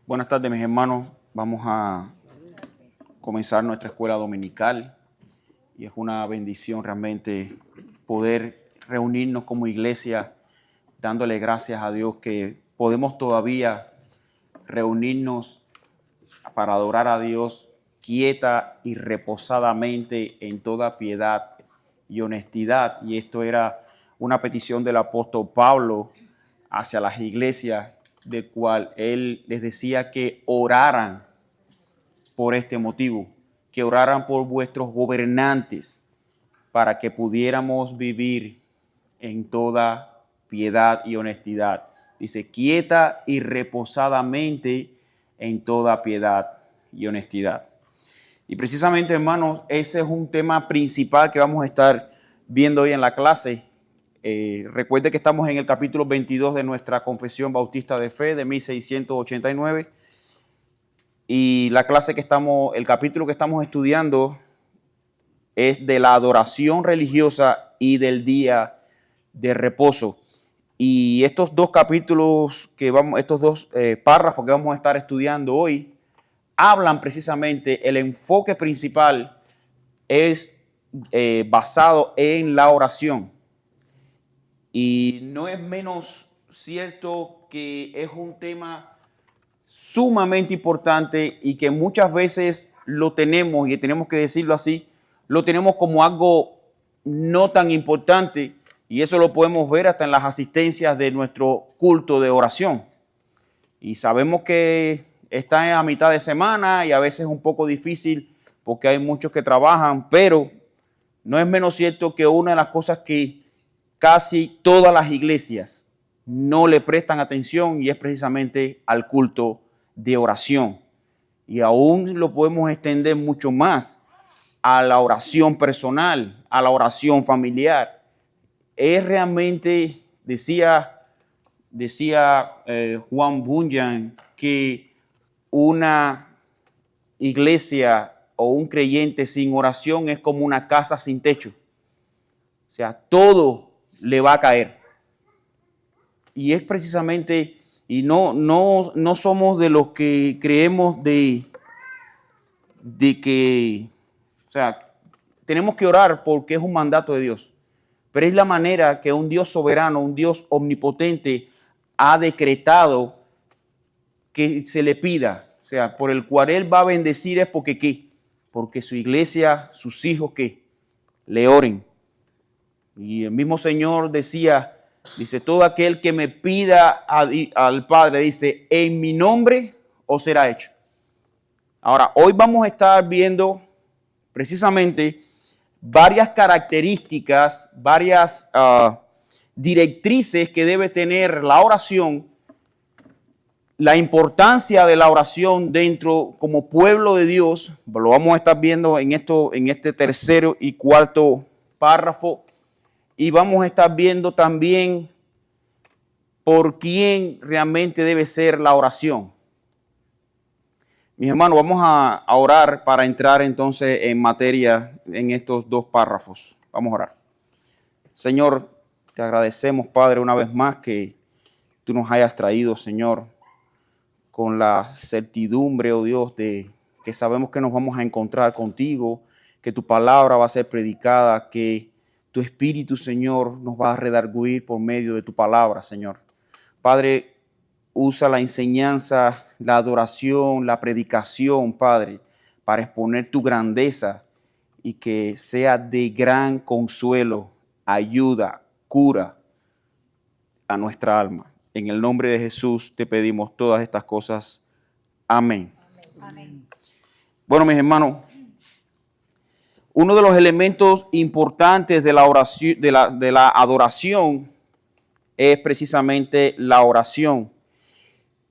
Buenas tardes, mis hermanos. Vamos a comenzar nuestra escuela dominical y es una bendición realmente poder reunirnos como iglesia, dándole gracias a Dios que podemos todavía reunirnos para adorar a Dios quieta y reposadamente en toda piedad y honestidad. Y esto era una petición del apóstol Pablo hacia las iglesias, de cual él les decía que oraran por este motivo, que oraran por vuestros gobernantes para que pudiéramos vivir en toda piedad y honestidad. Dice, quieta y reposadamente en toda piedad y honestidad. Y precisamente, hermanos, ese es un tema principal que vamos a estar viendo hoy en la clase. Recuerde que estamos en el capítulo 22 de nuestra Confesión Bautista de Fe de 1689 y la clase que el capítulo que estamos estudiando es de la adoración religiosa y del día de reposo. Y estos dos capítulos estos dos párrafos que vamos a estar estudiando hoy hablan precisamente, el enfoque principal es basado en la oración. Y no es menos cierto que es un tema sumamente importante y que muchas veces lo tenemos, y tenemos que decirlo así, lo tenemos como algo no tan importante, y eso lo podemos ver hasta en las asistencias de nuestro culto de oración. Y sabemos que está a mitad de semana y a veces es un poco difícil porque hay muchos que trabajan, pero no es menos cierto que una de las cosas que casi todas las iglesias no le prestan atención y es precisamente al culto de oración. Y aún lo podemos extender mucho más a la oración personal, a la oración familiar. Es realmente, decía Juan Bunyan, que una iglesia o un creyente sin oración es como una casa sin techo. O sea, todo le va a caer. Y es precisamente, y no somos de los que creemos de que, o sea, tenemos que orar porque es un mandato de Dios. Pero es la manera que un Dios soberano, un Dios omnipotente ha decretado que se le pida. O sea, por el cual Él va a bendecir es porque ¿qué? Porque su iglesia, sus hijos, ¿qué? Le oren. Y el mismo Señor dice, todo aquel que me pida al Padre, dice, en mi nombre os será hecho. Ahora, hoy vamos a estar viendo precisamente varias características, varias directrices que debe tener la oración, la importancia de la oración dentro como pueblo de Dios. Lo vamos a estar viendo en este tercero y cuarto párrafo. Y vamos a estar viendo también por quién realmente debe ser la oración. Mis hermanos, vamos a orar para entrar entonces en materia en estos dos párrafos. Vamos a orar. Señor, te agradecemos, Padre, una vez más que tú nos hayas traído, Señor, con la certidumbre, oh Dios, de que sabemos que nos vamos a encontrar contigo, que tu palabra va a ser predicada, que tu Espíritu, Señor, nos va a redarguir por medio de tu palabra, Señor. Padre, usa la enseñanza, la adoración, la predicación, Padre, para exponer tu grandeza y que sea de gran consuelo, ayuda, cura a nuestra alma. En el nombre de Jesús te pedimos todas estas cosas. Amén. Amén. Bueno, mis hermanos, uno de los elementos importantes de la oración, de la adoración es precisamente la oración.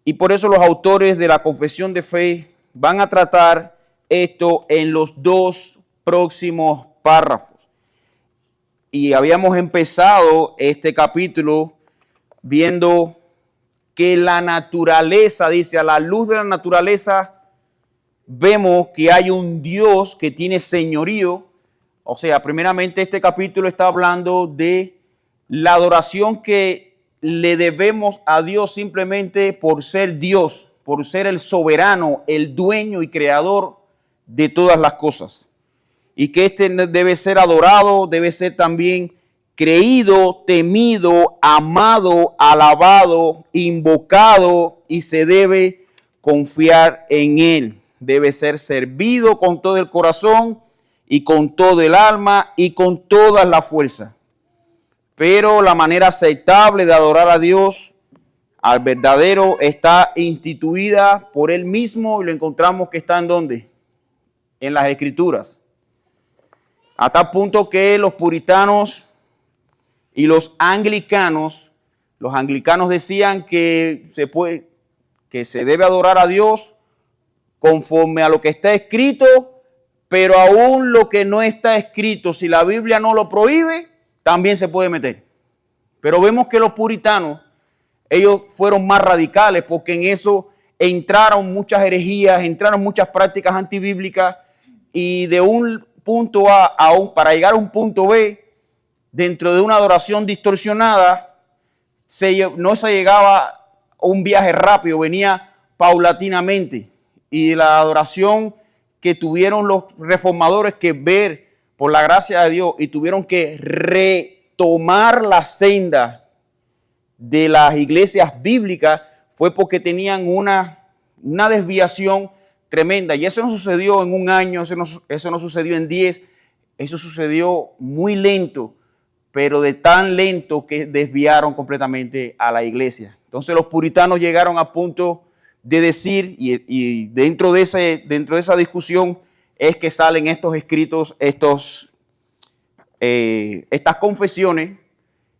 Y por eso los autores de la Confesión de Fe van a tratar esto en los dos próximos párrafos. Y habíamos empezado este capítulo viendo que la naturaleza, dice, a la luz de la naturaleza, vemos que hay un Dios que tiene señorío. O sea, primeramente este capítulo está hablando de la adoración que le debemos a Dios simplemente por ser Dios, por ser el soberano, el dueño y creador de todas las cosas. Y que este debe ser adorado, debe ser también creído, temido, amado, alabado, invocado, y se debe confiar en Él. Debe ser servido con todo el corazón y con todo el alma y con todas las fuerzas. Pero la manera aceptable de adorar a Dios, al verdadero, está instituida por Él mismo, y lo encontramos que está ¿en dónde? En las Escrituras. A tal punto que los puritanos y los anglicanos decían que se debe adorar a Dios conforme a lo que está escrito, pero aún lo que no está escrito, si la Biblia no lo prohíbe, también se puede meter. Pero vemos que los puritanos, ellos fueron más radicales, porque en eso entraron muchas herejías, entraron muchas prácticas antibíblicas, y de un punto A para llegar a un punto B, dentro de una adoración distorsionada, no se llegaba a un viaje rápido, venía paulatinamente. Y la adoración que tuvieron los reformadores que ver por la gracia de Dios, y tuvieron que retomar la senda de las iglesias bíblicas, fue porque tenían una desviación tremenda. Y eso no sucedió en un año, eso no sucedió en 10, eso sucedió muy lento, pero de tan lento que desviaron completamente a la iglesia. Entonces los puritanos llegaron a punto de decir, y dentro de esa discusión es que salen estos escritos, estas confesiones,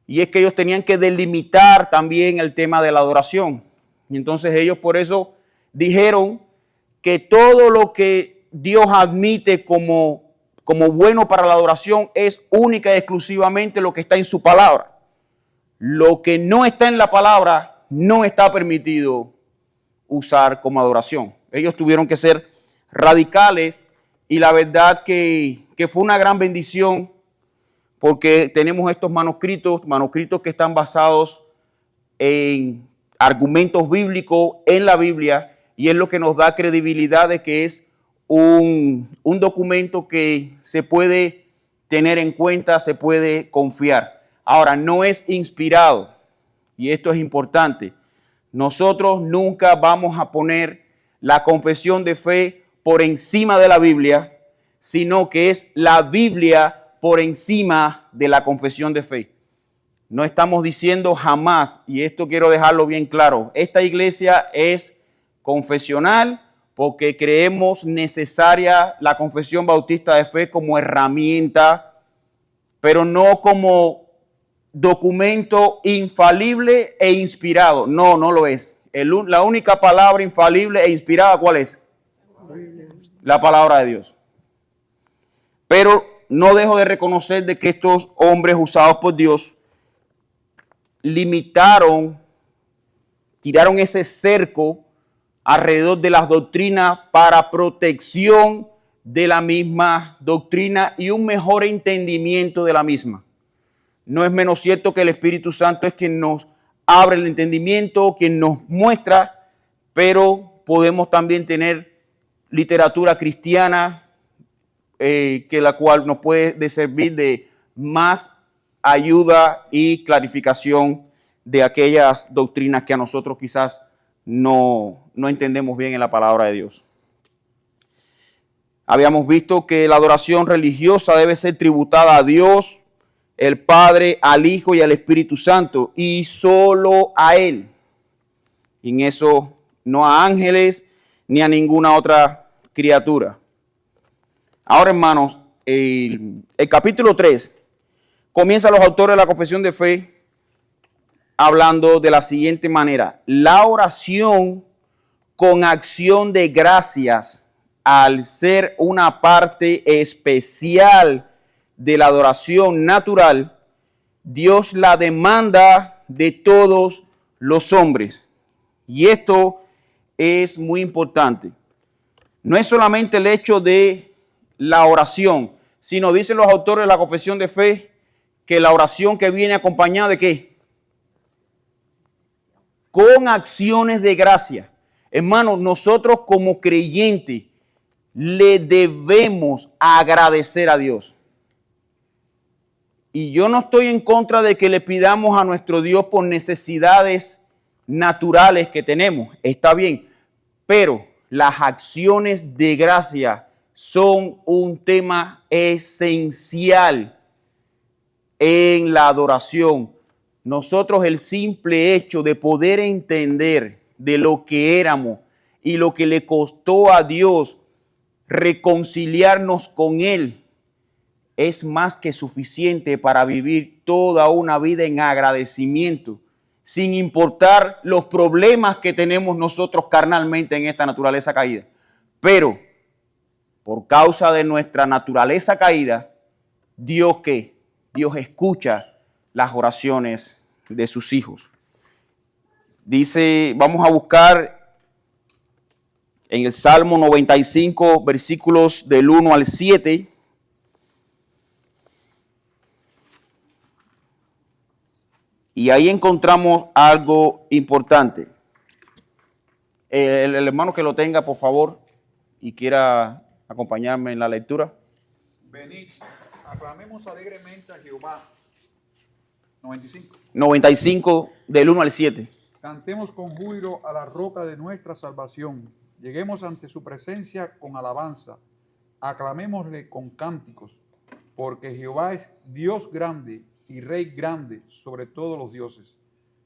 y es que ellos tenían que delimitar también el tema de la adoración. Y entonces ellos por eso dijeron que todo lo que Dios admite como bueno para la adoración es única y exclusivamente lo que está en su palabra. Lo que no está en la palabra no está permitido usar como adoración. Ellos tuvieron que ser radicales, y la verdad que fue una gran bendición, porque tenemos estos manuscritos que están basados en argumentos bíblicos en la Biblia, y es lo que nos da credibilidad de que es un documento que se puede tener en cuenta, se puede confiar. Ahora, no es inspirado, y esto es importante. Nosotros nunca vamos a poner la confesión de fe por encima de la Biblia, sino que es la Biblia por encima de la confesión de fe. No estamos diciendo jamás, y esto quiero dejarlo bien claro, esta iglesia es confesional porque creemos necesaria la confesión bautista de fe como herramienta, pero no como documento infalible e inspirado. No lo es. La única palabra infalible e inspirada, ¿cuál es? La palabra de Dios. Pero no dejo de reconocer de que estos hombres usados por Dios tiraron ese cerco alrededor de las doctrinas para protección de la misma doctrina y un mejor entendimiento de la misma. No es menos cierto que el Espíritu Santo es quien nos abre el entendimiento, quien nos muestra, pero podemos también tener literatura cristiana que la cual nos puede servir de más ayuda y clarificación de aquellas doctrinas que a nosotros quizás no entendemos bien en la palabra de Dios. Habíamos visto que la adoración religiosa debe ser tributada a Dios, el Padre, al Hijo y al Espíritu Santo, y solo a Él. Y en eso no a ángeles ni a ninguna otra criatura. Ahora, hermanos, el capítulo 3 comienza los autores de la confesión de fe hablando de la siguiente manera: la oración con acción de gracias, al ser una parte especial de la adoración natural, Dios la demanda de todos los hombres. Y esto es muy importante. No es solamente el hecho de la oración, sino dicen los autores de la confesión de fe que la oración que viene acompañada de ¿qué? Con acciones de gracia. Hermanos, nosotros como creyentes le debemos agradecer a Dios. Y yo no estoy en contra de que le pidamos a nuestro Dios por necesidades naturales que tenemos. Está bien, pero las acciones de gracia son un tema esencial en la adoración. Nosotros el simple hecho de poder entender de lo que éramos y lo que le costó a Dios reconciliarnos con Él es más que suficiente para vivir toda una vida en agradecimiento, sin importar los problemas que tenemos nosotros carnalmente en esta naturaleza caída. Pero por causa de nuestra naturaleza caída, Dios escucha las oraciones de sus hijos. Dice, vamos a buscar en el Salmo 95, versículos del 1 al 7. Y ahí encontramos algo importante. El hermano que lo tenga, por favor, y quiera acompañarme en la lectura. Venid, aclamemos alegremente a Jehová. 95, del 1 al 7. Cantemos con júbilo a la roca de nuestra salvación. Lleguemos ante su presencia con alabanza. Aclamémosle con cánticos, porque Jehová es Dios grande y Rey grande sobre todos los dioses.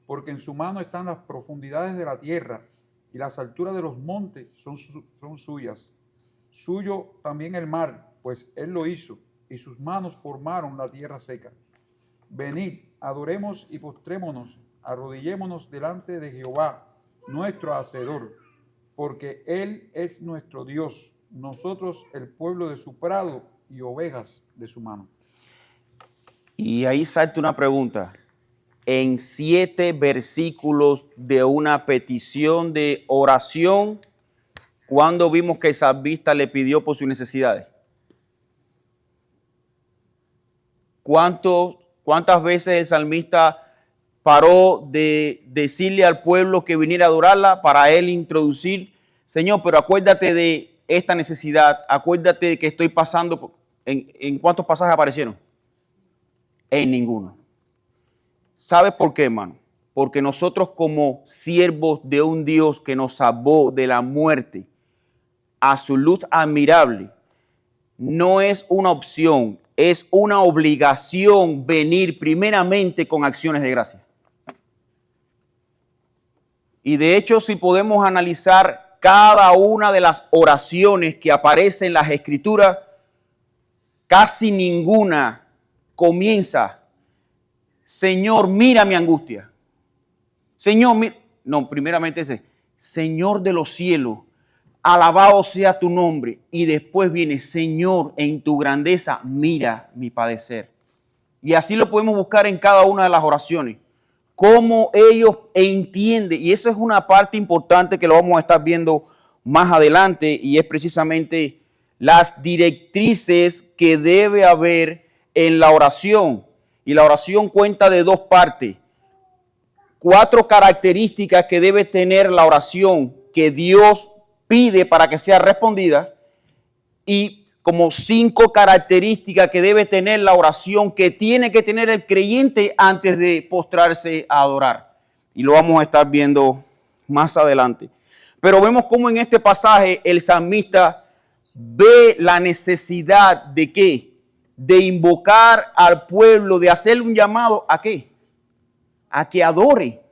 Porque en su mano están las profundidades de la tierra y las alturas de los montes son suyas. Suyo también el mar, pues él lo hizo, y sus manos formaron la tierra seca. Venid, adoremos y postrémonos, arrodillémonos delante de Jehová, nuestro Hacedor, porque Él es nuestro Dios, nosotros el pueblo de su prado y ovejas de su mano. Y ahí salta una pregunta. En 7 versículos de una petición de oración, ¿cuándo vimos que el salmista le pidió por sus necesidades? ¿Cuántas veces el salmista paró de decirle al pueblo que viniera a adorarla para él introducir, Señor, pero acuérdate de esta necesidad, acuérdate de que estoy pasando? ¿En cuántos pasajes aparecieron? En ninguno. ¿Sabes por qué, hermano? Porque nosotros como siervos de un Dios que nos salvó de la muerte a su luz admirable, no es una opción, es una obligación venir primeramente con acciones de gracia. Y de hecho, si podemos analizar cada una de las oraciones que aparecen en las Escrituras, casi ninguna comienza, Señor, mira mi angustia. Señor, no, primeramente ese, Señor de los cielos, alabado sea tu nombre. Y después viene, Señor, en tu grandeza, mira mi padecer. Y así lo podemos buscar en cada una de las oraciones. Cómo ellos entienden, y eso es una parte importante que lo vamos a estar viendo más adelante, y es precisamente las directrices que debe haber en la oración. Y la oración cuenta de 2 partes. 4 características que debe tener la oración que Dios pide para que sea respondida, y como 5 características que debe tener la oración que tiene que tener el creyente antes de postrarse a adorar. Y lo vamos a estar viendo más adelante. Pero vemos cómo en este pasaje el salmista ve la necesidad de ¿qué? De invocar al pueblo, de hacerle un llamado ¿a qué? A que adore.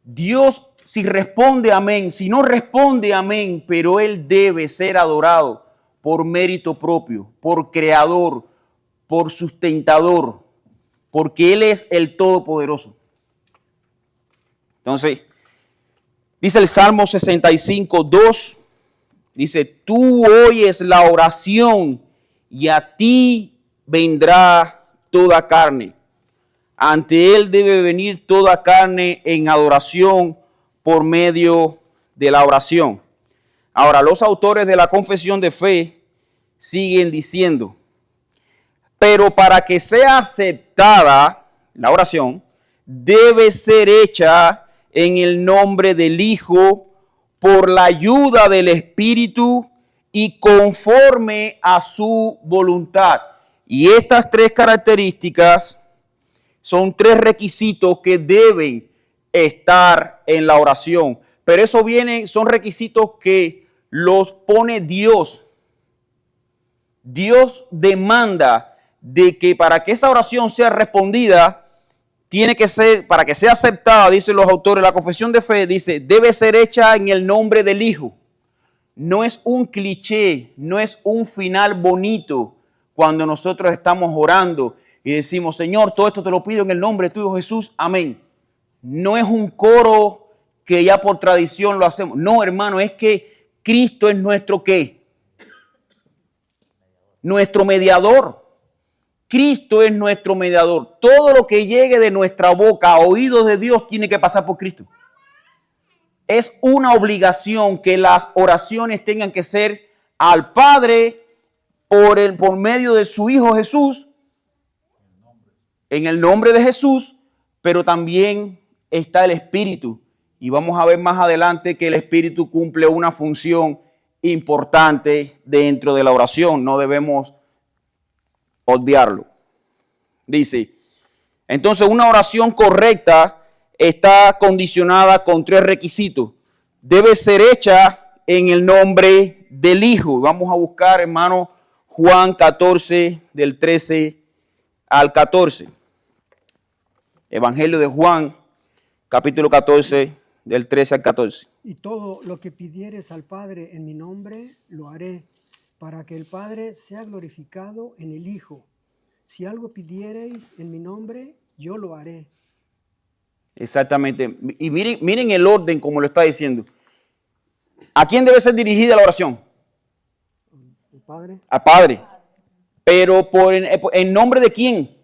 Dios, si responde amén, si no responde amén, pero Él debe ser adorado por mérito propio, por creador, por sustentador, porque Él es el Todopoderoso. Entonces, dice el Salmo 65, 2, dice, tú oyes la oración y a ti vendrá toda carne. Ante Él debe venir toda carne en adoración por medio de la oración. Ahora, los autores de la confesión de fe siguen diciendo, pero para que sea aceptada la oración, debe ser hecha en el nombre del Hijo por la ayuda del Espíritu y conforme a su voluntad. Y estas tres características son tres requisitos que deben estar en la oración. Pero eso son requisitos que los pone Dios. Dios demanda de que para que esa oración sea respondida, tiene que ser, para que sea aceptada, dicen los autores, la confesión de fe dice, debe ser hecha en el nombre del Hijo. No es un cliché, no es un final bonito cuando nosotros estamos orando y decimos, Señor, todo esto te lo pido en el nombre de tu Hijo Jesús, amén. No es un coro que ya por tradición lo hacemos. No, hermano, es que Cristo es nuestro ¿qué? Nuestro mediador. Cristo es nuestro mediador. Todo lo que llegue de nuestra boca a oídos de Dios tiene que pasar por Cristo. Es una obligación que las oraciones tengan que ser al Padre por medio de su Hijo Jesús, en el nombre de Jesús, pero también está el Espíritu. Y vamos a ver más adelante que el Espíritu cumple una función importante dentro de la oración. No debemos obviarlo. Dice, entonces una oración correcta está condicionada con tres requisitos. Debe ser hecha en el nombre del Hijo. Vamos a buscar, hermano, Juan 14, del 13 al 14. Evangelio de Juan, capítulo 14, del 13 al 14. Y todo lo que pidieres al Padre en mi nombre, lo haré, para que el Padre sea glorificado en el Hijo. Si algo pidiereis en mi nombre, yo lo haré. Exactamente. Y miren el orden como lo está diciendo. ¿A quién debe ser dirigida la oración? ¿El Padre? Al Padre. Pero ¿en nombre de quién?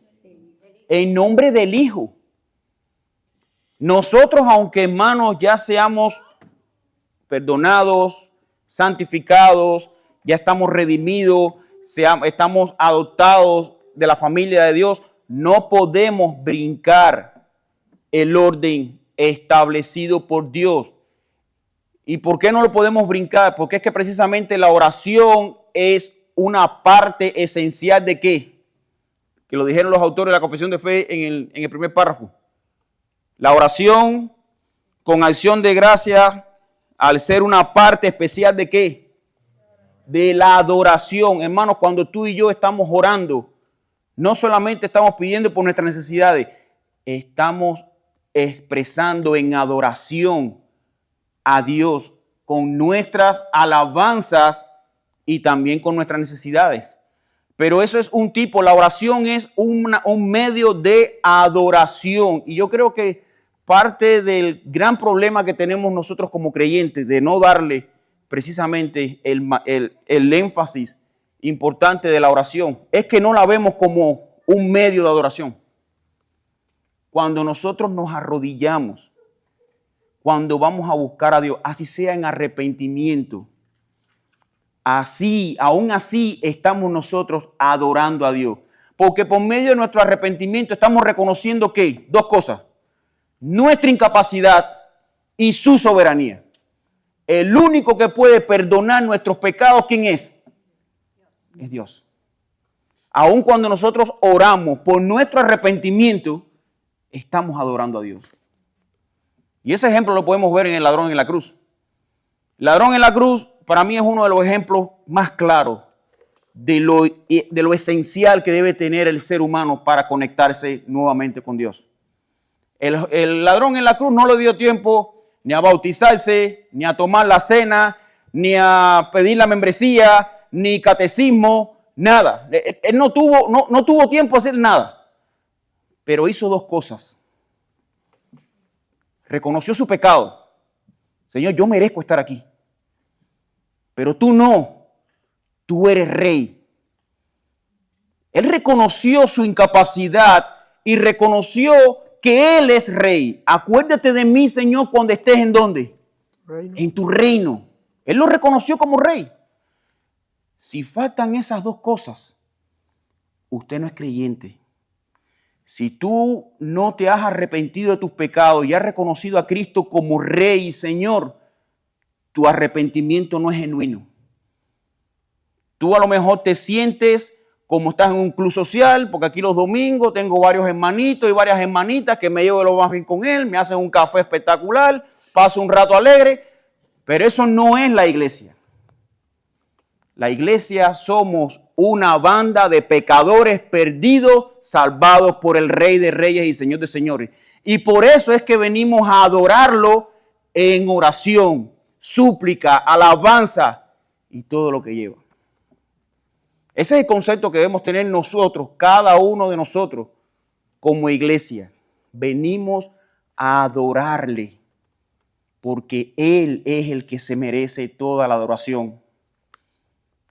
En nombre del Hijo. Nosotros, aunque hermanos ya seamos perdonados, santificados, ya estamos redimidos, estamos adoptados de la familia de Dios, no podemos brincar el orden establecido por Dios. ¿Y por qué no lo podemos brincar? Porque es que precisamente la oración es una parte esencial de ¿qué? Que lo dijeron los autores de la confesión de fe en el primer párrafo. La oración con acción de gracia, al ser una parte especial de ¿qué? De la adoración. Hermanos, cuando tú y yo estamos orando, no solamente estamos pidiendo por nuestras necesidades, estamos expresando en adoración a Dios con nuestras alabanzas y también con nuestras necesidades. Pero eso es un tipo, la oración es un medio de adoración. Y yo creo que parte del gran problema que tenemos nosotros como creyentes de no darle precisamente el énfasis importante de la oración es que no la vemos como un medio de adoración. Cuando nosotros nos arrodillamos, cuando vamos a buscar a Dios, así sea en arrepentimiento, aún así estamos nosotros adorando a Dios. Porque por medio de nuestro arrepentimiento estamos reconociendo que dos cosas: nuestra incapacidad y su soberanía. El único que puede perdonar nuestros pecados, ¿quién es? Es Dios. Aun cuando nosotros oramos por nuestro arrepentimiento, estamos adorando a Dios. Y ese ejemplo lo podemos ver en el ladrón en la cruz. El ladrón en la cruz para mí es uno de los ejemplos más claros de lo esencial que debe tener el ser humano para conectarse nuevamente con Dios. El ladrón en la cruz no le dio tiempo ni a bautizarse, ni a tomar la cena, ni a pedir la membresía, ni catecismo, nada. Él no tuvo tiempo a hacer nada. Pero hizo dos cosas. Reconoció su pecado. Señor, yo merezco estar aquí. Pero tú no. Tú eres rey. Él reconoció su incapacidad y reconoció que Él es rey. Acuérdate de mí, Señor, cuando estés ¿en dónde? Reino. En tu reino. Él lo reconoció como rey. Si faltan esas dos cosas, usted no es creyente. Si tú no te has arrepentido de tus pecados y has reconocido a Cristo como Rey y Señor, tu arrepentimiento no es genuino. Tú a lo mejor te sientes como estás en un club social, porque aquí los domingos tengo varios hermanitos y varias hermanitas que me llevo de lo más bien con él, me hacen un café espectacular, paso un rato alegre, pero eso no es la iglesia. La iglesia somos una banda de pecadores perdidos, salvados por el Rey de Reyes y Señor de Señores. Y por eso es que venimos a adorarlo en oración, súplica, alabanza y todo lo que lleva. Ese es el concepto que debemos tener nosotros, cada uno de nosotros, como iglesia. Venimos a adorarle, porque Él es el que se merece toda la adoración.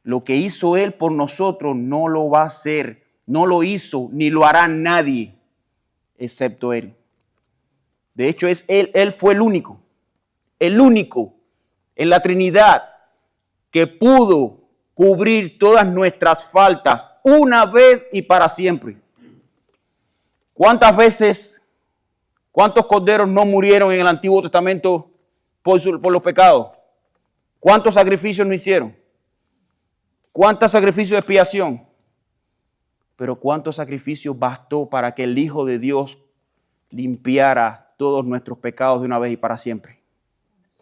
Lo que hizo Él por nosotros no lo va a hacer, no lo hizo, ni lo hará nadie, excepto Él. De hecho, es Él fue el único en la Trinidad que pudo cubrir todas nuestras faltas una vez y para siempre. ¿Cuántas veces, cuántos corderos no murieron en el Antiguo Testamento por los pecados? ¿Cuántos sacrificios no hicieron? ¿Cuántos sacrificios de expiación? Pero ¿cuántos sacrificios bastó para que el Hijo de Dios limpiara todos nuestros pecados de una vez y para siempre?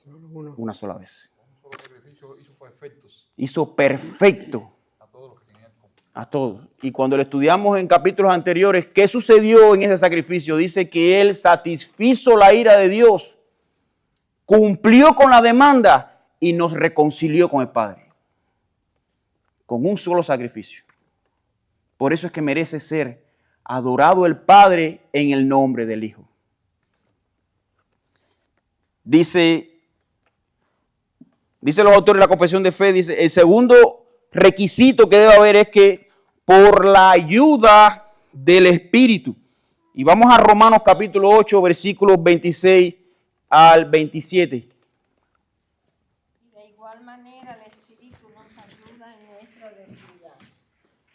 Solo uno. Una sola vez. Un solo sacrificio hizo perfectos Hizo perfecto a todos los que tenían como. a todos. Y cuando lo estudiamos en capítulos anteriores, ¿qué sucedió en ese sacrificio? Dice que Él satisfizo la ira de Dios, cumplió con la demanda y nos reconcilió con el Padre. Con un solo sacrificio. Por eso es que merece ser adorado el Padre en el nombre del Hijo. Dice los autores de la confesión de fe, dice, el segundo requisito que debe haber es que por la ayuda del Espíritu. Y vamos a Romanos capítulo 8, versículos 26 al 27. De igual manera el Espíritu nos ayuda en nuestra debilidad,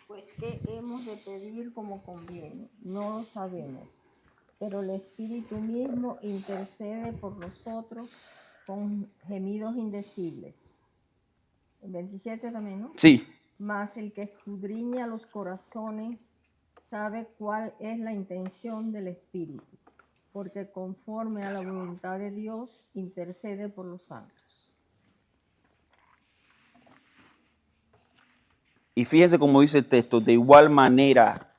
pues ¿qué hemos de pedir como conviene? No lo sabemos, pero el Espíritu mismo intercede por nosotros con gemidos indecibles. El 27 también, ¿no? Sí. Mas el que escudriña los corazones sabe cuál es la intención del Espíritu, porque conforme a la voluntad de Dios intercede por los santos. Y fíjense cómo dice el texto, de igual manera,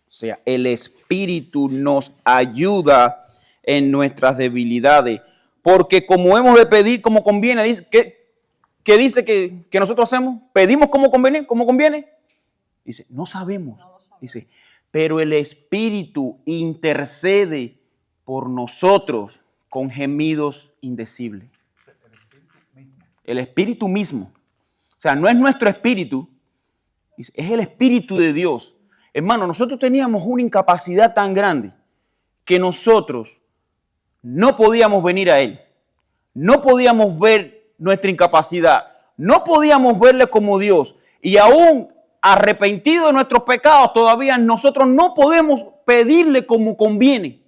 o sea, el Espíritu nos ayuda en nuestras debilidades, porque como hemos de pedir como conviene, dice, ¿qué dice que nosotros hacemos? ¿Pedimos como conviene? Dice, no sabemos. Dice, pero el Espíritu intercede por nosotros con gemidos indecibles. El Espíritu mismo. O sea, no es nuestro espíritu, es el Espíritu de Dios. Hermano, nosotros teníamos una incapacidad tan grande que nosotros no podíamos venir a Él. No podíamos ver nuestra incapacidad. No podíamos verle como Dios. Y aún arrepentido de nuestros pecados, todavía nosotros no podemos pedirle como conviene.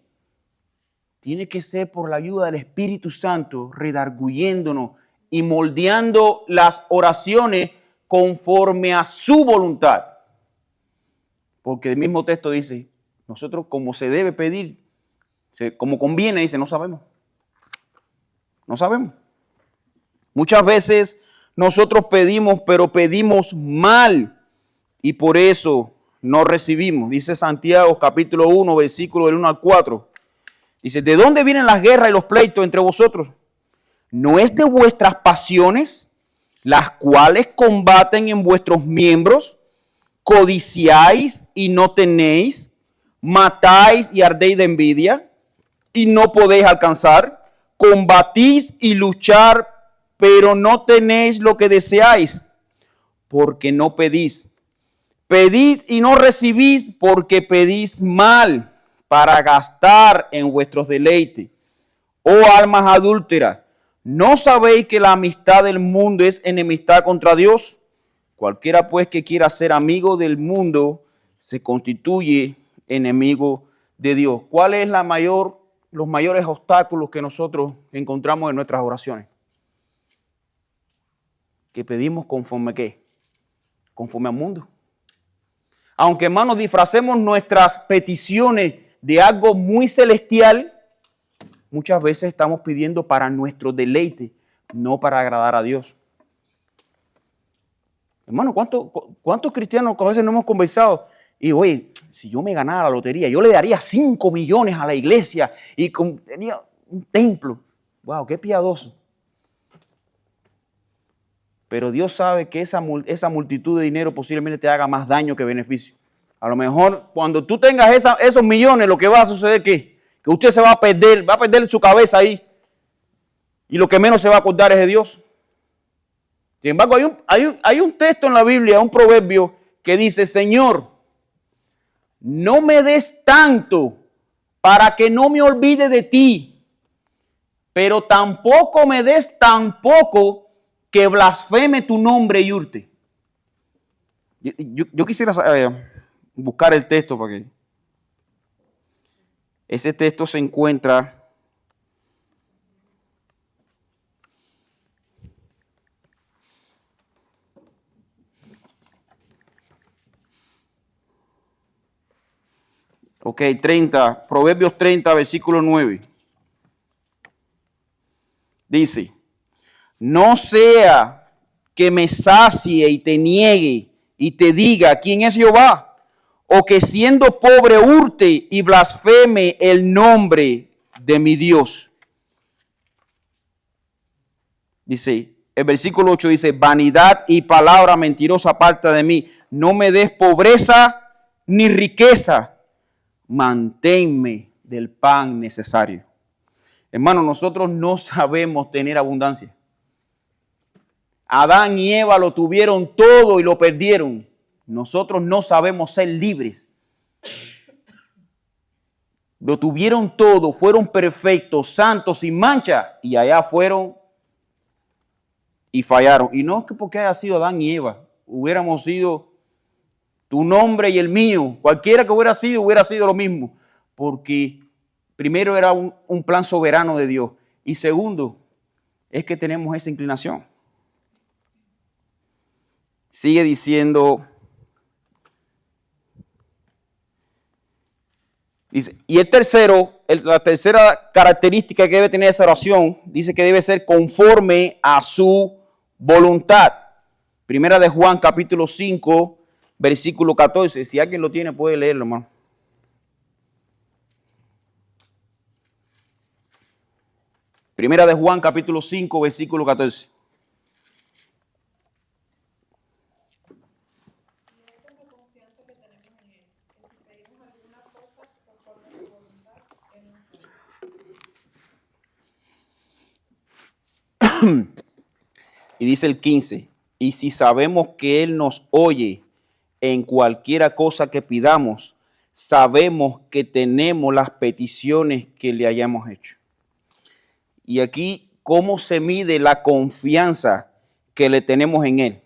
Tiene que ser por la ayuda del Espíritu Santo, redarguyéndonos y moldeando las oraciones conforme a su voluntad. Porque el mismo texto dice, nosotros como se debe pedir, como conviene, dice, no sabemos. No sabemos. Muchas veces nosotros pedimos, pero pedimos mal y por eso no recibimos. Dice Santiago capítulo 1, versículo del 1 al 4. Dice, ¿de dónde vienen las guerras y los pleitos entre vosotros? ¿No es de vuestras pasiones, las cuales combaten en vuestros miembros? Codiciáis y no tenéis, matáis y ardéis de envidia y no podéis alcanzar, combatís y luchar, pero no tenéis lo que deseáis, porque no pedís. Pedís y no recibís, porque pedís mal, para gastar en vuestros deleites. Oh almas adúlteras, ¿no sabéis que la amistad del mundo es enemistad contra Dios? Cualquiera pues que quiera ser amigo del mundo se constituye enemigo de Dios. ¿Cuál es los mayores obstáculos que nosotros encontramos en nuestras oraciones? que pedimos conforme a ¿qué? Conforme al mundo. Aunque, hermanos, disfracemos nuestras peticiones de algo muy celestial, muchas veces estamos pidiendo para nuestro deleite, no para agradar a Dios. Hermano, ¿cuántos cristianos que a veces no hemos conversado? Y oye, si yo me ganara la lotería, yo le daría 5 millones a la iglesia y tenía un templo. Wow, qué piadoso. Pero Dios sabe que esa multitud de dinero posiblemente te haga más daño que beneficio. A lo mejor cuando tú tengas esos millones, lo que va a suceder es que usted se va a perder su cabeza ahí. Y lo que menos se va a acordar es de Dios. Sin embargo, hay un texto en la Biblia, un proverbio que dice, Señor, no me des tanto para que no me olvide de ti, pero tampoco me des tan poco que blasfeme tu nombre y hurte. Yo quisiera buscar el texto para que... Ese texto se encuentra... Ok, 30, Proverbios 30, versículo 9. Dice, no sea que me sacie y te niegue y te diga quién es Jehová, o que siendo pobre hurte y blasfeme el nombre de mi Dios. Dice, el versículo 8 dice, vanidad y palabra mentirosa aparta de mí, no me des pobreza ni riqueza, manténme del pan necesario. Hermano, nosotros no sabemos tener abundancia. Adán y Eva lo tuvieron todo y lo perdieron. Nosotros no sabemos ser libres. Lo tuvieron todo, fueron perfectos, santos, sin mancha, y allá fueron y fallaron. Y no es que porque haya sido Adán y Eva, hubiéramos sido tu nombre y el mío, cualquiera que hubiera sido lo mismo, porque primero era un plan soberano de Dios, y segundo, es que tenemos esa inclinación. Sigue diciendo, dice, y la tercera característica que debe tener esa oración, dice que debe ser conforme a su voluntad. Primera de Juan, capítulo 5, versículo 14. Si alguien lo tiene, puede leerlo, hermano. Primera de Juan, capítulo 5, versículo 14. Y dice el 15, y si sabemos que Él nos oye en cualquiera cosa que pidamos, sabemos que tenemos las peticiones que le hayamos hecho. Y aquí, ¿cómo se mide la confianza que le tenemos en Él?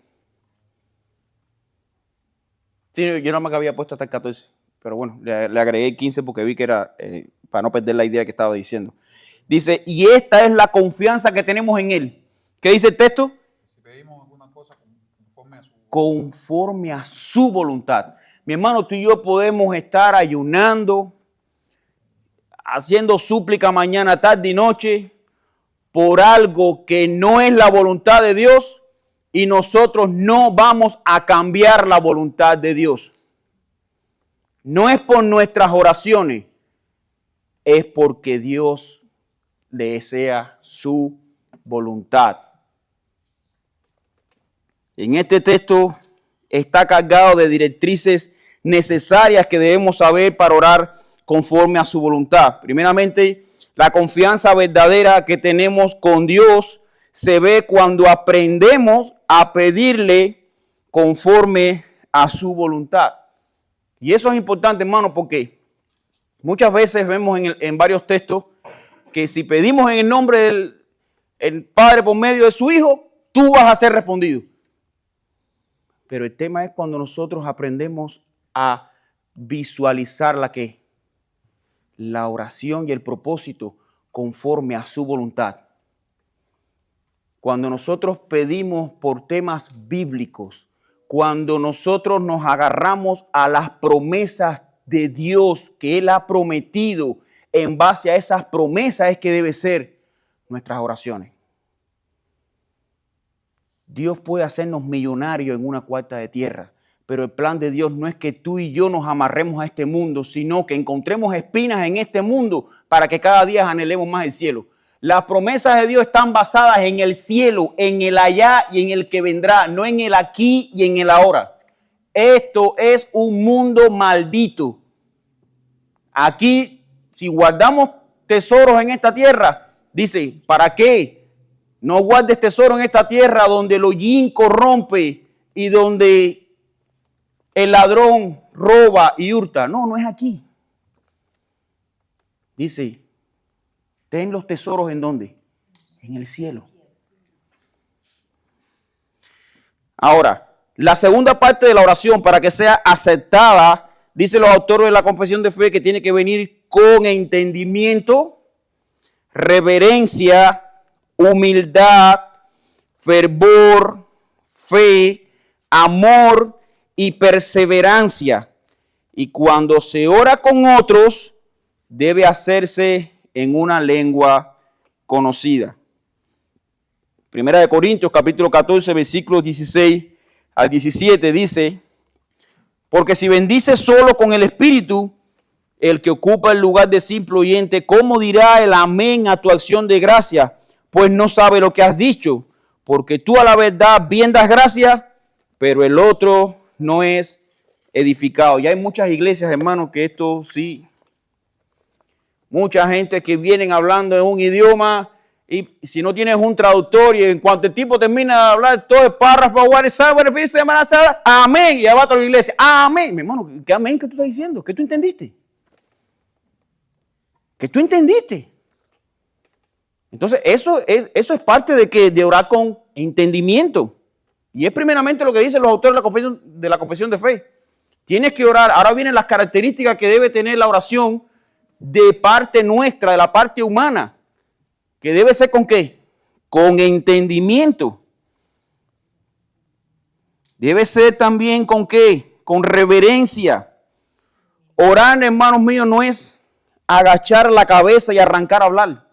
Sí, yo no me había puesto hasta el 14, pero bueno, le agregué el 15 porque vi que era para no perder la idea que estaba diciendo. Dice, y esta es la confianza que tenemos en Él. ¿Qué dice el texto? Si pedimos alguna cosa conforme a su voluntad. Mi hermano, tú y yo podemos estar ayunando, haciendo súplica mañana, tarde y noche, por algo que no es la voluntad de Dios, y nosotros no vamos a cambiar la voluntad de Dios. No es por nuestras oraciones, es porque Dios desea su voluntad. En este texto está cargado de directrices necesarias que debemos saber para orar conforme a su voluntad. Primeramente, la confianza verdadera que tenemos con Dios se ve cuando aprendemos a pedirle conforme a su voluntad. Y eso es importante, hermano, porque muchas veces vemos en varios textos que si pedimos en el nombre del Padre por medio de su Hijo, tú vas a ser respondido. Pero el tema es cuando nosotros aprendemos a visualizar la oración y el propósito conforme a su voluntad. cuando nosotros pedimos por temas bíblicos, cuando nosotros nos agarramos a las promesas de Dios que Él ha prometido, en base a esas promesas es que debe ser nuestras oraciones. Dios puede hacernos millonarios en una cuarta de tierra, pero el plan de Dios no es que tú y yo nos amarremos a este mundo, sino que encontremos espinas en este mundo para que cada día anhelemos más el cielo. Las promesas de Dios están basadas en el cielo, en el allá y en el que vendrá, no en el aquí y en el ahora. Esto es un mundo maldito. Aquí, si guardamos tesoros en esta tierra, dice, ¿para qué? No guardes tesoro en esta tierra donde el hollín corrompe y donde el ladrón roba y hurta. No, no es aquí. Dice, ten los tesoros ¿en dónde? En el cielo. Ahora, la segunda parte de la oración para que sea aceptada, dicen los autores de la confesión de fe que tiene que venir con entendimiento, reverencia, humildad, fervor, fe, amor y perseverancia. Y cuando se ora con otros, debe hacerse en una lengua conocida. Primera de Corintios, capítulo 14, versículos 16 al 17 dice, porque si bendices solo con el Espíritu, el que ocupa el lugar de simple oyente, ¿cómo dirá el amén a tu acción de gracia? Pues no sabe lo que has dicho, porque tú a la verdad bien das gracias, pero el otro no es edificado. Y hay muchas iglesias, hermanos, que esto sí. Mucha gente que vienen hablando en un idioma y si no tienes un traductor y en cuanto el tipo termina de hablar todo el párrafo, amén, y ya va a toda la iglesia, amén. Mi hermano, ¿qué amén que tú estás diciendo? ¿Qué tú entendiste? ¿Qué tú entendiste? Entonces, eso es parte de orar con entendimiento. Y es primeramente lo que dicen los autores de la confesión de fe. Tienes que orar. Ahora vienen las características que debe tener la oración de parte nuestra, de la parte humana. Que debe ser ¿con qué? Con entendimiento. Debe ser también ¿con qué? Con reverencia. Orar, hermanos míos, no es agachar la cabeza y arrancar a hablar.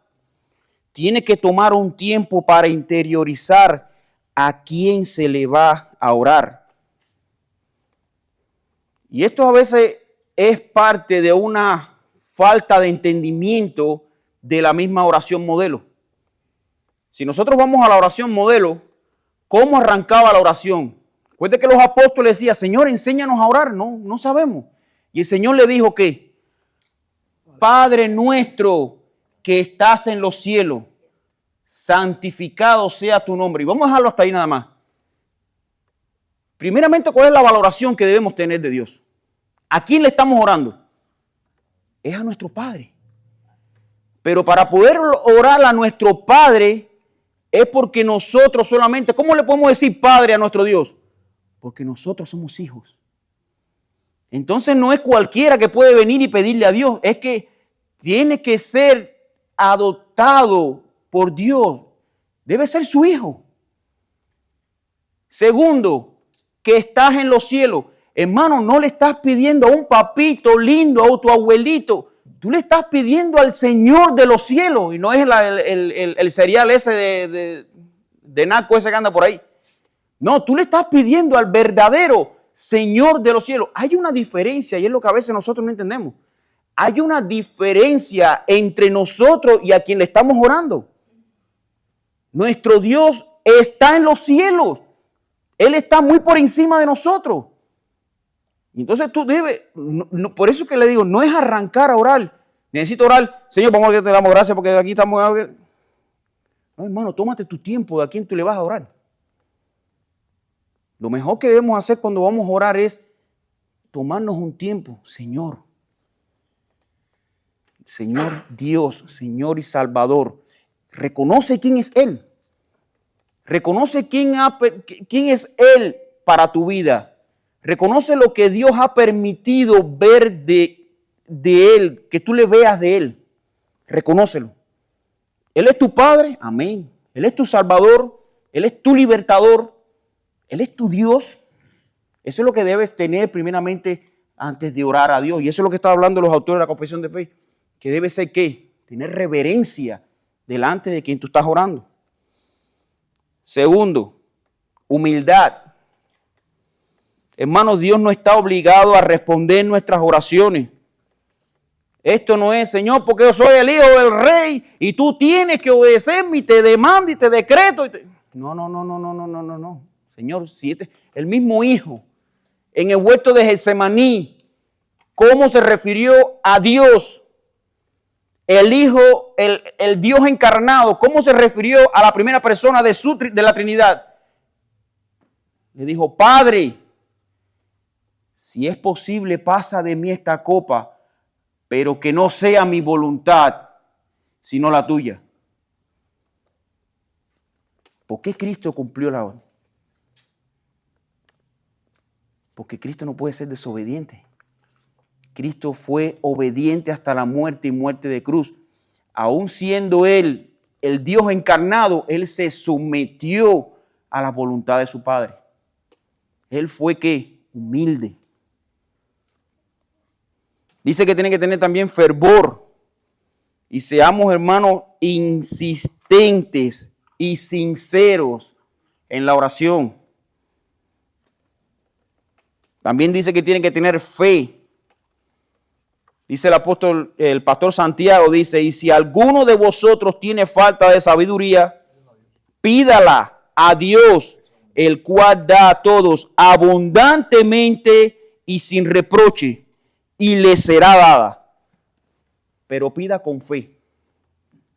Tiene que tomar un tiempo para interiorizar a quién se le va a orar. Y esto a veces es parte de una falta de entendimiento de la misma oración modelo. Si nosotros vamos a la oración modelo, ¿cómo arrancaba la oración? Recuerde que los apóstoles decían, Señor, enséñanos a orar. No sabemos. Y el Señor le dijo que, Padre nuestro que estás en los cielos, santificado sea tu nombre. Y vamos a dejarlo hasta ahí nada más. Primeramente, ¿cuál es la valoración que debemos tener de Dios? ¿A quién le estamos orando? Es a nuestro Padre. Pero para poder orar a nuestro Padre es porque nosotros solamente, ¿cómo le podemos decir Padre a nuestro Dios? Porque nosotros somos hijos. Entonces no es cualquiera que puede venir y pedirle a Dios, es que tiene que ser adoptado por Dios. Debe ser su hijo. Segundo, que estás en los cielos. Hermano, no le estás pidiendo a un papito lindo, a tu abuelito. Tú le estás pidiendo al Señor de los cielos. Y no es el cereal ese de naco ese que anda por ahí. No, tú le estás pidiendo al verdadero Señor de los cielos. Hay una diferencia y es lo que a veces nosotros no entendemos. Hay una diferencia entre nosotros y a quien le estamos orando. Nuestro Dios está en los cielos. Él está muy por encima de nosotros. Entonces tú debes, por eso que le digo, no es arrancar a orar. Necesito orar. Señor, vamos a que te damos gracias porque aquí estamos. No, hermano, tómate tu tiempo de a quién tú le vas a orar. Lo mejor que debemos hacer cuando vamos a orar es tomarnos un tiempo. Señor Dios, Señor y Salvador, reconoce quién es Él. Reconoce quién es Él para tu vida. Reconoce lo que Dios ha permitido ver de Él, que tú le veas de Él. Reconócelo. Él es tu Padre, amén. Él es tu Salvador, Él es tu libertador, Él es tu Dios. Eso es lo que debes tener primeramente antes de orar a Dios. Y eso es lo que están hablando los autores de la confesión de fe. Que debe ser ¿qué? Tener reverencia delante de quien tú estás orando. Segundo, humildad. Hermanos, Dios no está obligado a responder nuestras oraciones. Esto no es, Señor, porque yo soy el hijo del rey y tú tienes que obedecerme y te demando y te decreto. No. Señor, si el mismo hijo en el huerto de Getsemaní, ¿cómo se refirió a Dios? El Hijo, el Dios encarnado, ¿cómo se refirió a la primera persona de la Trinidad? Le dijo, Padre, si es posible, pasa de mí esta copa, pero que no sea mi voluntad, sino la tuya. ¿Por qué Cristo cumplió la orden? Porque Cristo no puede ser desobediente. Cristo fue obediente hasta la muerte y muerte de cruz. Aún siendo Él el Dios encarnado, Él se sometió a la voluntad de su Padre. Él fue ¿qué? Humilde. Dice que tiene que tener también fervor. Y seamos, hermanos, insistentes y sinceros en la oración. También dice que tiene que tener fe. Dice el pastor Santiago, dice, y si alguno de vosotros tiene falta de sabiduría, pídala a Dios, el cual da a todos abundantemente y sin reproche, y le será dada. Pero pida con fe,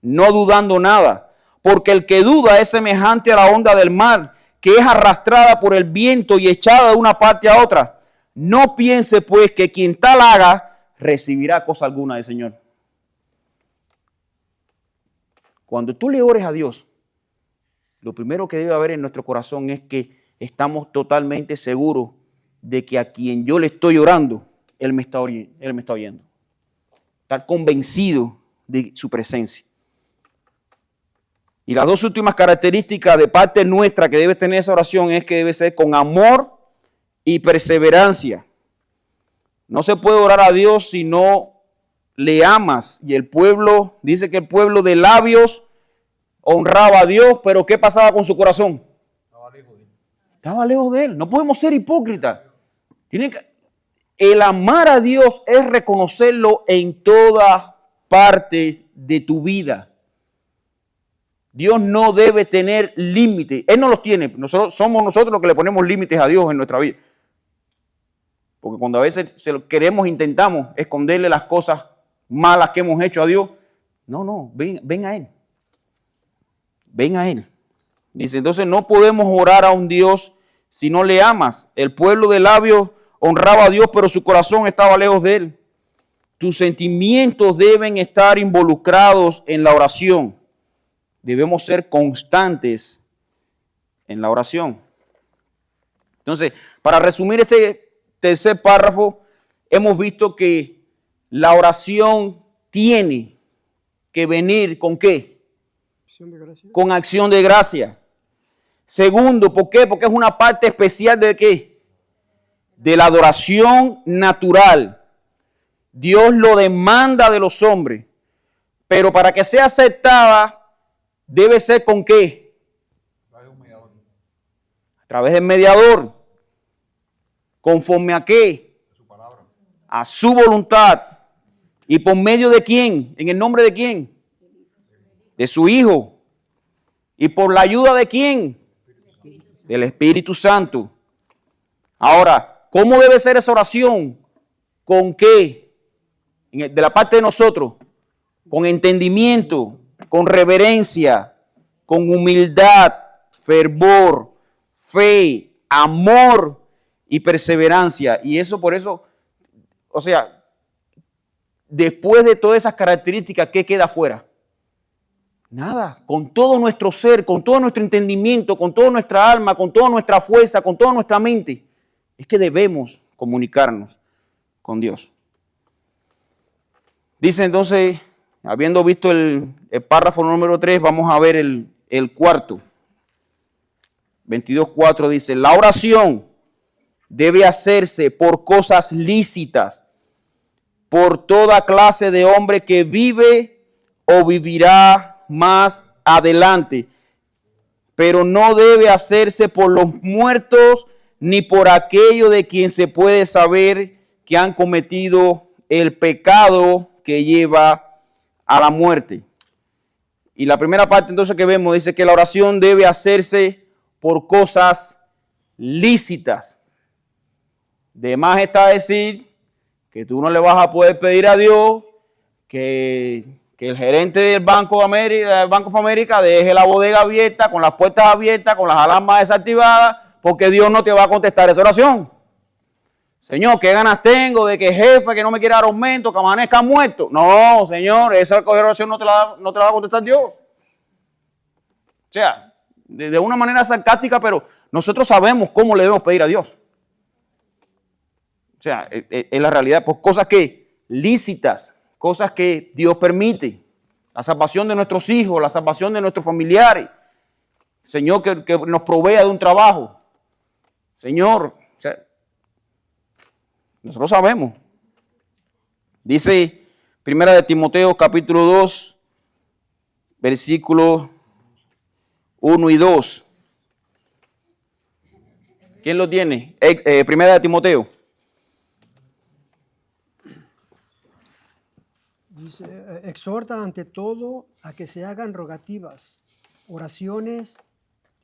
no dudando nada, porque el que duda es semejante a la onda del mar, que es arrastrada por el viento y echada de una parte a otra. No piense pues que quien tal haga, recibirá cosa alguna del Señor. Cuando tú le ores a Dios, lo primero que debe haber en nuestro corazón es que estamos totalmente seguros de que a quien yo le estoy orando, Él me está oyendo. Estar convencido de su presencia. Y las dos últimas características de parte nuestra que debe tener esa oración es que debe ser con amor y perseverancia. No se puede orar a Dios si no le amas. Y el pueblo, dice que el pueblo de labios honraba a Dios, pero ¿qué pasaba con su corazón? Estaba lejos de Él. No podemos ser hipócritas. El amar a Dios es reconocerlo en todas partes de tu vida. Dios no debe tener límites. Él no los tiene. Somos nosotros los que le ponemos límites a Dios en nuestra vida. Porque cuando a veces intentamos esconderle las cosas malas que hemos hecho a Dios. No, ven a Él. Ven a Él. Dice, entonces no podemos orar a un Dios si no le amas. El pueblo de labios honraba a Dios, pero su corazón estaba lejos de Él. Tus sentimientos deben estar involucrados en la oración. Debemos ser constantes en la oración. Entonces, para resumir este tercer párrafo, hemos visto que la oración tiene que venir ¿con qué? Acción de gracia. Con acción de gracia. Segundo, ¿por qué? Porque es una parte especial de ¿qué? De la adoración natural. Dios lo demanda de los hombres, pero para que sea aceptada debe ser ¿con qué? A través del mediador. ¿Conforme a qué? A su voluntad. ¿Y por medio de quién? ¿En el nombre de quién? De su Hijo. ¿Y por la ayuda de quién? Del Espíritu Santo. Ahora, ¿cómo debe ser esa oración? ¿Con qué? De la parte de nosotros. Con entendimiento, con reverencia, con humildad, fervor, fe, amor y perseverancia. Y eso por eso, o sea, después de todas esas características, ¿qué queda afuera? Nada. Con todo nuestro ser, con todo nuestro entendimiento, con toda nuestra alma, con toda nuestra fuerza, con toda nuestra mente, es que debemos comunicarnos con Dios. Dice entonces, habiendo visto el párrafo número 3, vamos a ver el cuarto. 22:4 dice, la oración debe hacerse por cosas lícitas, por toda clase de hombre que vive o vivirá más adelante, pero no debe hacerse por los muertos ni por aquello de quien se puede saber que han cometido el pecado que lleva a la muerte. Y la primera parte entonces que vemos dice que la oración debe hacerse por cosas lícitas. De más está decir que tú no le vas a poder pedir a Dios que el gerente del Banco of America deje la bodega abierta, con las puertas abiertas, con las alarmas desactivadas, porque Dios no te va a contestar esa oración. Señor, ¿qué ganas tengo de que jefe que no me quiera dar aumento, que amanezca muerto? No, Señor, esa oración no te la va a contestar Dios. O sea, de una manera sarcástica, pero nosotros sabemos cómo le debemos pedir a Dios. O sea, es la realidad, por cosas que lícitas, cosas que Dios permite. La salvación de nuestros hijos, la salvación de nuestros familiares. Señor, que nos provea de un trabajo. Señor, o sea, nosotros sabemos. Dice 1 Timoteo capítulo 2, versículos 1 y 2. ¿Quién lo tiene? 1 Timoteo. Dice, exhorta ante todo a que se hagan rogativas, oraciones,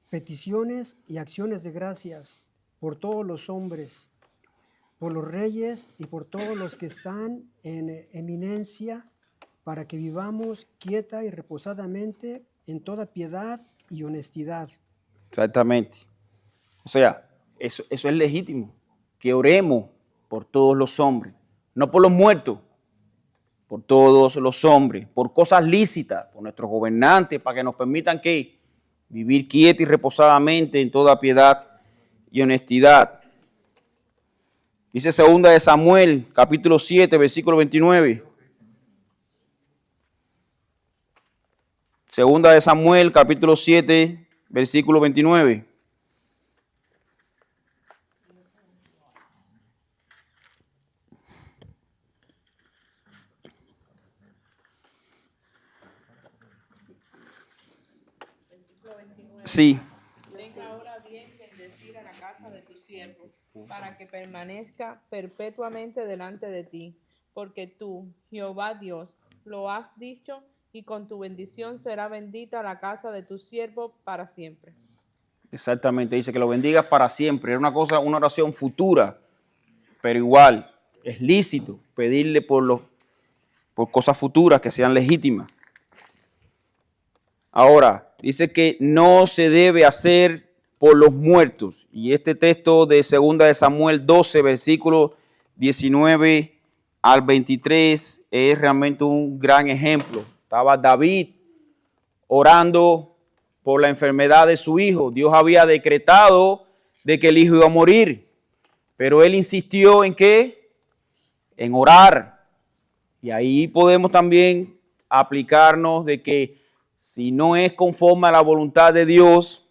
peticiones y acciones de gracias por todos los hombres, por los reyes y por todos los que están en eminencia, para que vivamos quieta y reposadamente en toda piedad y honestidad. Exactamente. O sea, eso es legítimo, que oremos por todos los hombres, no por los muertos, por todos los hombres, por cosas lícitas, por nuestros gobernantes, para que nos permitan que vivir quieta y reposadamente en toda piedad y honestidad. Dice 2 Samuel, capítulo 7, versículo 29. 2 Samuel, capítulo 7, versículo 29. Sí. Ven ahora bien bendecir a la casa de tu siervo, para que permanezca perpetuamente delante de ti, porque tú, Jehová Dios, lo has dicho, y con tu bendición será bendita la casa de tu siervo para siempre. Exactamente, dice que lo bendigas para siempre. Es una oración futura, pero igual es lícito pedirle por cosas futuras que sean legítimas. Ahora, dice que no se debe hacer por los muertos. Y este texto de 2 Samuel 12, versículo 19 al 23, es realmente un gran ejemplo. Estaba David orando por la enfermedad de su hijo. Dios había decretado de que el hijo iba a morir, pero él insistió en ¿qué? En orar. Y ahí podemos también aplicarnos de que si no es conforme a la voluntad de Dios,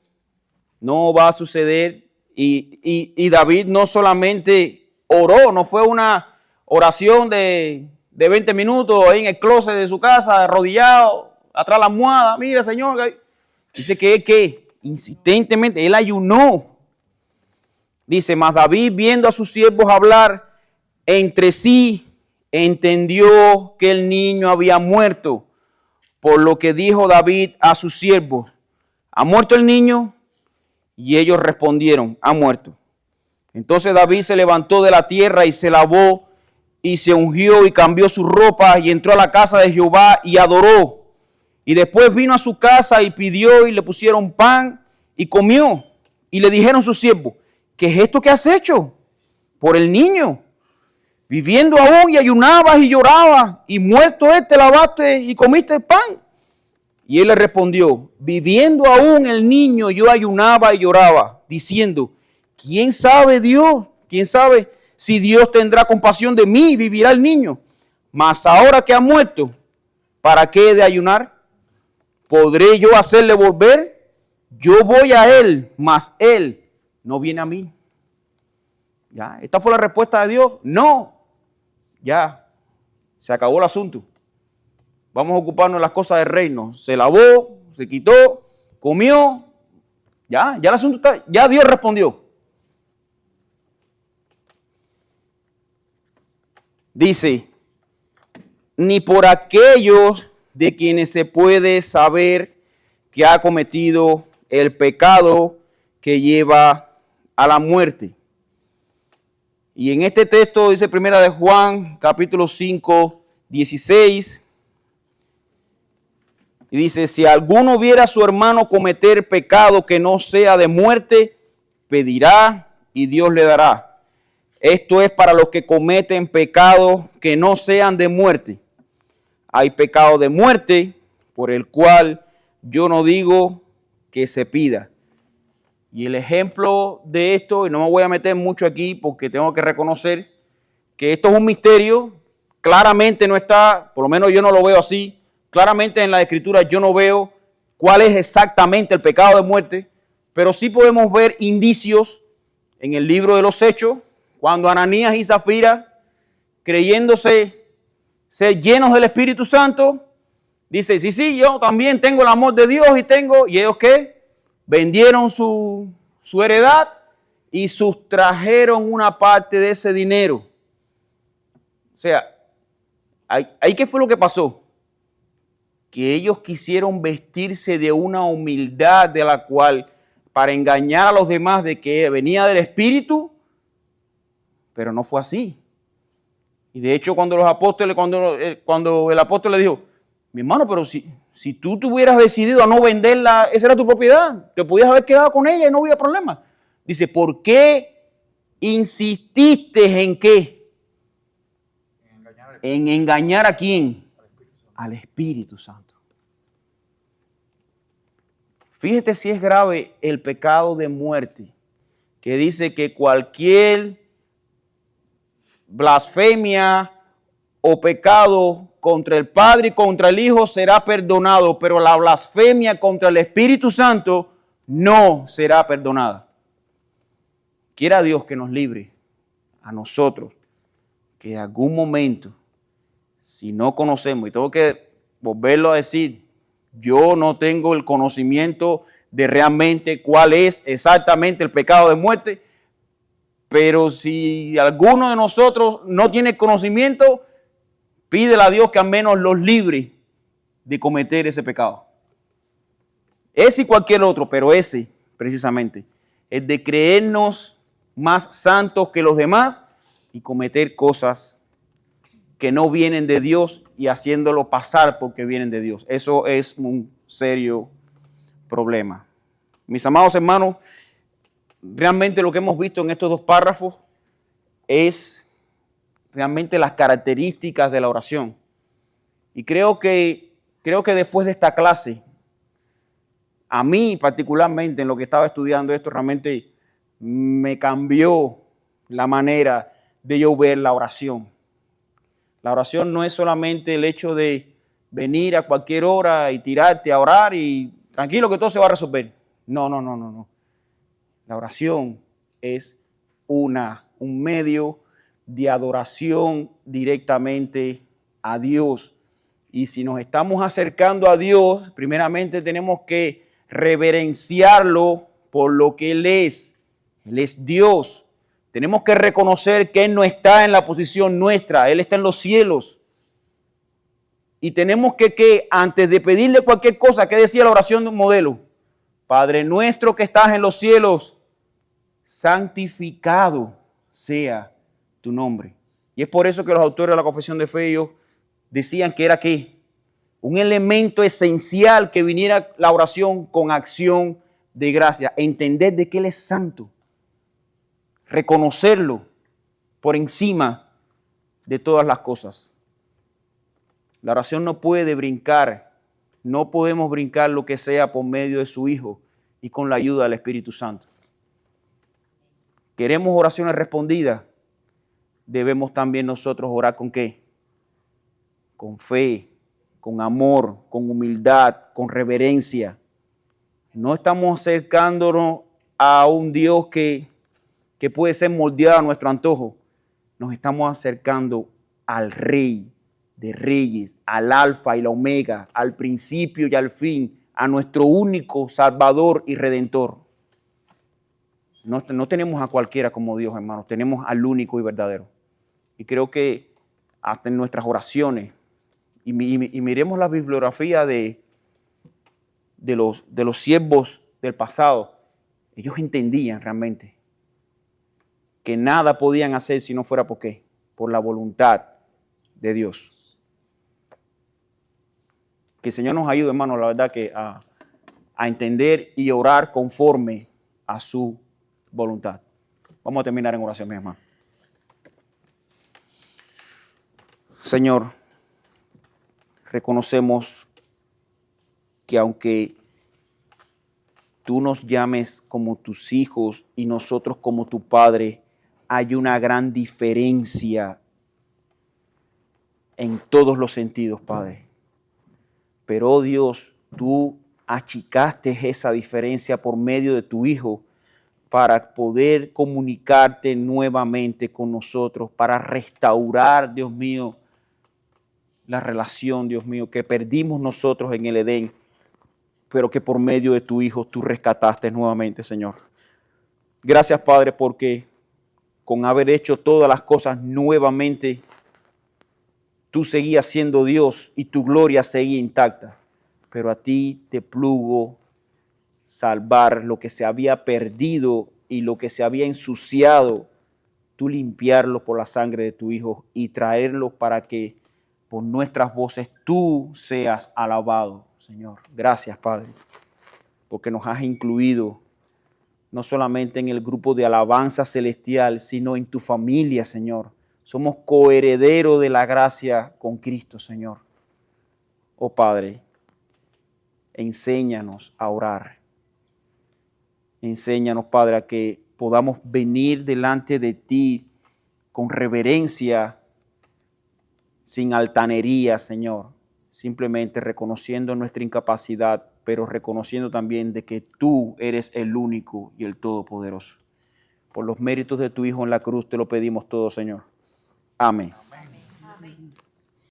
no va a suceder. Y David no solamente oró, no fue una oración de 20 minutos ahí en el closet de su casa, arrodillado, atrás de la almohada. Mira, Señor, dice que insistentemente, él ayunó. Dice, mas David, viendo a sus siervos hablar entre sí, entendió que el niño había muerto. Por lo que dijo David a sus siervos, ¿ha muerto el niño? Y ellos respondieron, ha muerto. Entonces David se levantó de la tierra y se lavó y se ungió y cambió su ropa y entró a la casa de Jehová y adoró. Y después vino a su casa y pidió y le pusieron pan y comió. Y le dijeron sus siervos, ¿qué es esto que has hecho por el niño? Viviendo aún y ayunabas y llorabas, y muerto te lavaste y comiste el pan. Y él le respondió, viviendo aún el niño yo ayunaba y lloraba, diciendo, ¿quién sabe Dios? ¿Quién sabe si Dios tendrá compasión de mí y vivirá el niño? Mas ahora que ha muerto, ¿para qué he de ayunar? ¿podré yo hacerle volver? Yo voy a él, mas él no viene a mí. ¿Ya? ¿Esta fue la respuesta de Dios? No. Ya, se acabó el asunto. Vamos a ocuparnos de las cosas del reino. Se lavó, se quitó, comió. Ya el asunto está, ya Dios respondió. Dice, ni por aquellos de quienes se puede saber que ha cometido el pecado que lleva a la muerte. Y en este texto dice primera de Juan, capítulo 5, 16, y dice, si alguno viera a su hermano cometer pecado que no sea de muerte, pedirá y Dios le dará. Esto es para los que cometen pecados que no sean de muerte. Hay pecado de muerte por el cual yo no digo que se pida. Y el ejemplo de esto, y no me voy a meter mucho aquí porque tengo que reconocer que esto es un misterio, claramente no está, por lo menos yo no lo veo así, claramente en la Escritura yo no veo cuál es exactamente el pecado de muerte, pero sí podemos ver indicios en el libro de los Hechos, cuando Ananías y Zafira, creyéndose ser llenos del Espíritu Santo, dice, sí, yo también tengo el amor de Dios ¿y ellos qué? Vendieron su heredad y sustrajeron una parte de ese dinero. O sea, ¿ahí qué fue lo que pasó? Que ellos quisieron vestirse de una humildad de la cual, para engañar a los demás de que venía del Espíritu, pero no fue así. Y de hecho cuando el apóstol le dijo, mi hermano, pero si tú te hubieras decidido a no venderla, esa era tu propiedad, te podías haber quedado con ella y no había problema. Dice, ¿por qué insististe en qué? En engañar a quién? Al Espíritu Santo. Fíjate si es grave el pecado de muerte, que dice que cualquier blasfemia o pecado contra el Padre y contra el Hijo será perdonado, pero la blasfemia contra el Espíritu Santo no será perdonada. Quiera Dios que nos libre a nosotros, que en algún momento, si no conocemos, y tengo que volverlo a decir, yo no tengo el conocimiento de realmente cuál es exactamente el pecado de muerte, pero si alguno de nosotros no tiene conocimiento, pídele a Dios que al menos los libre de cometer ese pecado. Ese y cualquier otro, pero ese precisamente, es de creernos más santos que los demás y cometer cosas que no vienen de Dios y haciéndolo pasar porque vienen de Dios. Eso es un serio problema. Mis amados hermanos, realmente lo que hemos visto en estos dos párrafos es realmente las características de la oración. Y creo que después de esta clase, a mí particularmente en lo que estaba estudiando esto, realmente me cambió la manera de yo ver la oración. La oración no es solamente el hecho de venir a cualquier hora y tirarte a orar y tranquilo que todo se va a resolver. No. La oración es un medio de adoración directamente a Dios. Y si nos estamos acercando a Dios, primeramente tenemos que reverenciarlo por lo que Él es. Él es Dios. Tenemos que reconocer que Él no está en la posición nuestra, Él está en los cielos. Y tenemos que antes de pedirle cualquier cosa, ¿qué decía la oración de un modelo? Padre nuestro que estás en los cielos, santificado sea tu nombre. Y es por eso que los autores de la Confesión de Fe ellos decían que era ¿qué? Un elemento esencial que viniera la oración con acción de gracia. Entender de que Él es santo. Reconocerlo por encima de todas las cosas. La oración no puede brincar. No podemos brincar lo que sea por medio de su Hijo y con la ayuda del Espíritu Santo. ¿Queremos oraciones respondidas? Debemos también nosotros orar ¿con qué? Con fe, con amor, con humildad, con reverencia. No estamos acercándonos a un Dios que puede ser moldeado a nuestro antojo. Nos estamos acercando al Rey de Reyes, al Alfa y la Omega, al principio y al fin, a nuestro único Salvador y Redentor. No tenemos a cualquiera como Dios, hermanos, tenemos al único y verdadero. Y creo que hasta en nuestras oraciones, y miremos la bibliografía de los siervos del pasado, ellos entendían realmente que nada podían hacer si no fuera por la voluntad de Dios. Que el Señor nos ayude, hermano, la verdad que a entender y orar conforme a su voluntad. Vamos a terminar en oración, mi hermano. Señor, reconocemos que aunque tú nos llames como tus hijos y nosotros como tu Padre, hay una gran diferencia en todos los sentidos, Padre. Pero, oh Dios, tú achicaste esa diferencia por medio de tu Hijo para poder comunicarte nuevamente con nosotros, para restaurar, Dios mío, la relación, Dios mío, que perdimos nosotros en el Edén, pero que por medio de tu Hijo tú rescataste nuevamente, Señor. Gracias, Padre, porque con haber hecho todas las cosas nuevamente, tú seguías siendo Dios y tu gloria seguía intacta. Pero a ti te plugo salvar lo que se había perdido y lo que se había ensuciado, tú limpiarlo por la sangre de tu Hijo y traerlo para que por nuestras voces tú seas alabado, Señor. Gracias, Padre, porque nos has incluido no solamente en el grupo de alabanza celestial, sino en tu familia, Señor. Somos coherederos de la gracia con Cristo, Señor. Oh Padre, enséñanos a orar. Enséñanos, Padre, a que podamos venir delante de ti con reverencia, sin altanería, Señor. Simplemente reconociendo nuestra incapacidad, pero reconociendo también de que tú eres el único y el todopoderoso. Por los méritos de tu Hijo en la cruz te lo pedimos todo, Señor. Amén.